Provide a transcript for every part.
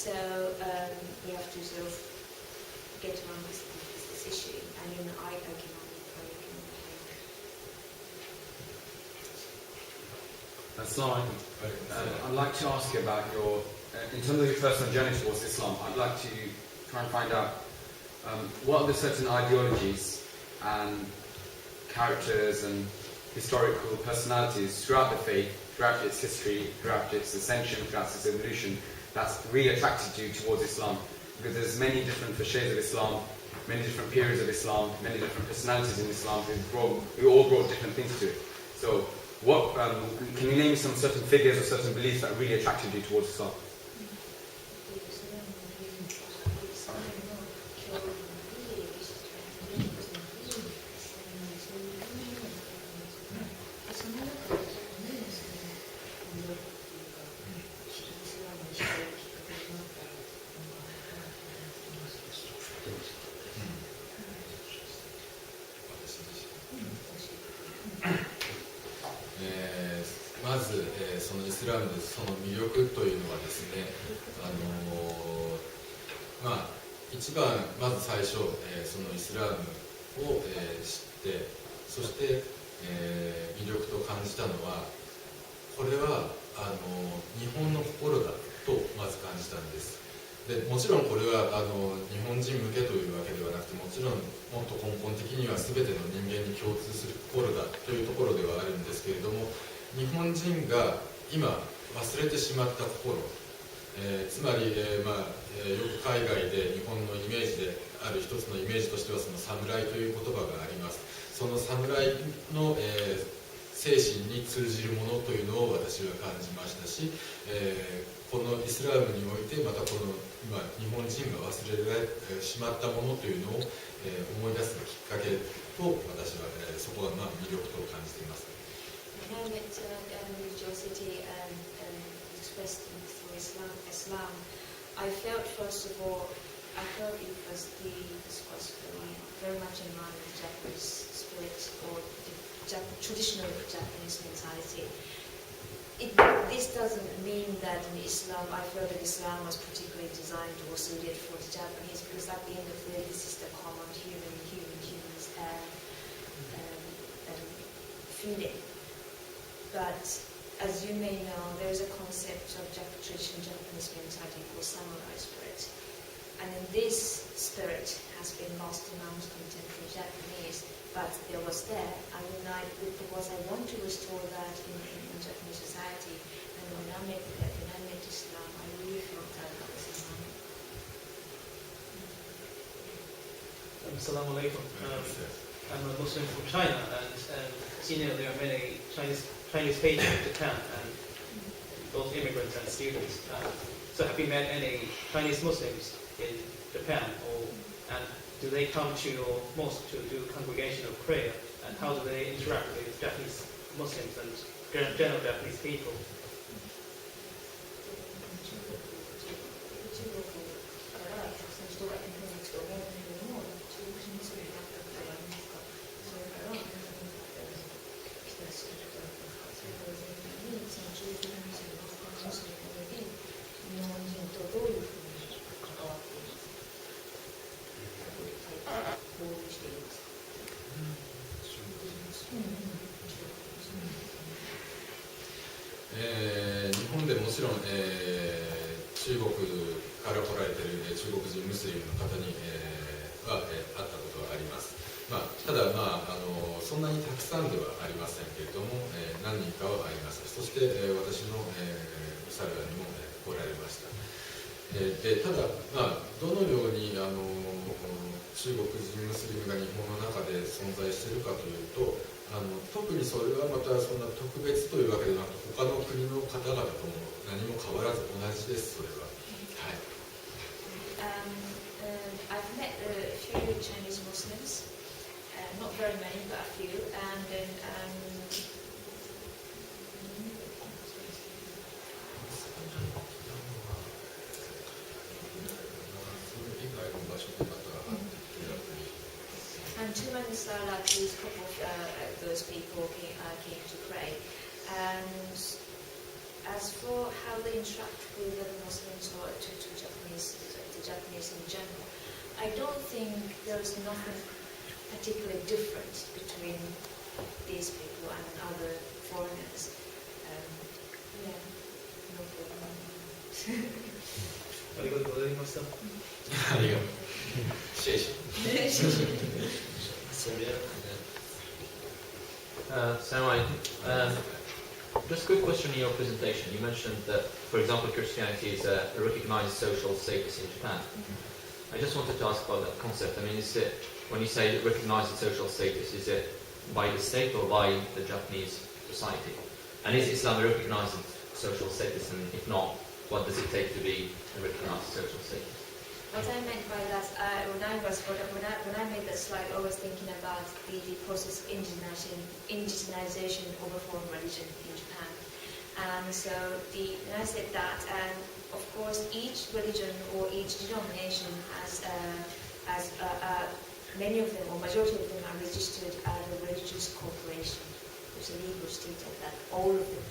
So we have to sort of get around this issue, and then I can Assalamu alaikum. I'd like to ask you about your, in terms of your personal journey towards Islam, I'd like to try and find out what are the certain ideologies and characters and historical personalities throughout the faith, throughout its history, throughout its ascension, throughout its evolution, that's really attracted you towards Islam. Because there's many different shades of Islam, many different periods of Islam, many different personalities in Islam who all brought different things to it. So, what can you name some certain figures or certain beliefs that really attracted you towards Islam?一番まず最初、そのイスラームを、知ってそして、魅力と感じたのはこれは日本の心だとまず感じたんです。でもちろんこれは日本人向けというわけではなくてもちろんもっと根本的には全ての人間に共通する心だというところではあるんですけれども日本人が今忘れてしまった心つまり、よく海外で日本のイメージである一つのイメージとしてはその侍という言葉があります。その侍の、精神に通じるものというのを私は感じましたし、このイスラームにおいてまたこの今日本人が忘れられてしまったものというのを、思い出すきっかけと私は、そこは魅力と感じています。Islam, I felt first of all, I felt it was very much in line with Japanese spirit or the traditional Japanese mentality. This doesn't mean that in Islam, I feel that Islam was particularly designed or suited for the Japanese because at the end of the day, this is the common humans feeling. But as you may know, there is a concept of traditional Japanese mentality called samurai spirit. And this spirit has been lost amongst contemporary Japanese, but it was there. Because I want to restore that in Japanese society. And when I met Islam, I really felt that was Islam. Assalamu alaikum. I'm a Muslim from China, and as you know, there are many Chinese patients in Japan, and both immigrants and students. So have you met any Chinese Muslims in Japan, and do they come to your mosque to do congregational prayer, and how do they interact with Japanese Muslims and general Japanese people? I've met a few Chinese Muslims, not very many, but a few, and then and two men like these couple of those people came to pray, and as for how they interact with other Muslims or to Japanese, the Japanese in general, I don't think there is nothing particularly different between these people and other foreigners. Yeah, no problem. ありがとうございました。ありがとう。シェイシェイ。Assalamu alaikum. Just a quick question in your presentation. You mentioned that, for example, Christianity is a recognized social status in Japan. I just wanted to ask about that concept. I mean, is it, when you say recognized social status, is it by the state or by the Japanese society? And is Islam a recognized social status? And if not, what does it take to be a recognized social status? What I meant by that, when I made that slide, I was thinking about the process of indigenization of a foreign religion in Japan. And so when I said that, and of course each religion or each denomination has many of them, or majority of them, are registered as a religious corporation. There's a legal statement that all of them,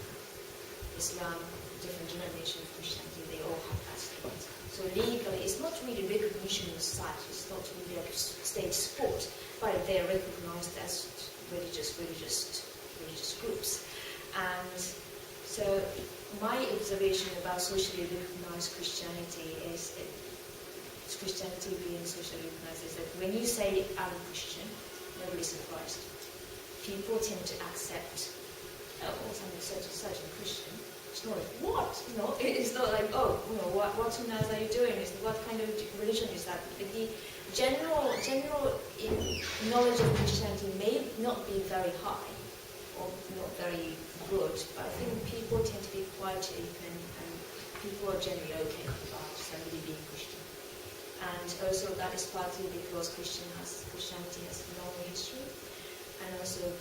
Islam, different denominations, Christianity, they all have that statement. So legally, it's not really recognition as such, it's not really like state support, but they are recognized as religious groups. And so my observation about socially recognized Christianity is Christianity being socially recognized is that when you say I'm a Christian, nobody's surprised. People tend to accept, oh, I'm such a Christian. It's not like, what? It's not like, oh, what Sunnahs are you doing? What kind of religion is that? The general knowledge of Christianity may not be very high or not very good, but I think people tend to be quite open and people are generally okay about somebody being Christian. And also that is partly because Christianity has a long history, and also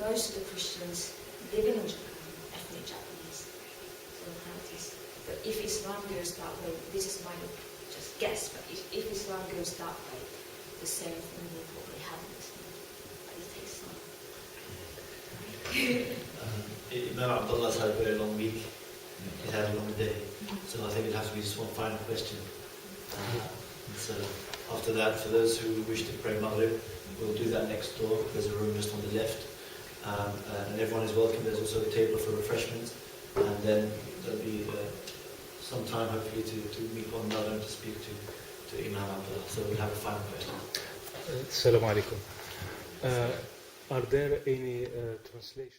most of the Christians living in Japan are ethnic Japanese. But if Islam goes that way, this is my just guess, but if Islam goes that way, the same thing will probably happen. But it takes time. Imam Abdullah's had a very long week. He's had a long day. So I think it has to be just one final question. So after that, for those who wish to pray Maghrib, we'll do that next door. There's a room just on the left. And everyone is welcome. There's also a table for refreshments. And then there'll be some time, hopefully, to meet one another and to speak to Imam Abdullah. So we'll have a final question. Assalamu alaikum. Are there any translations?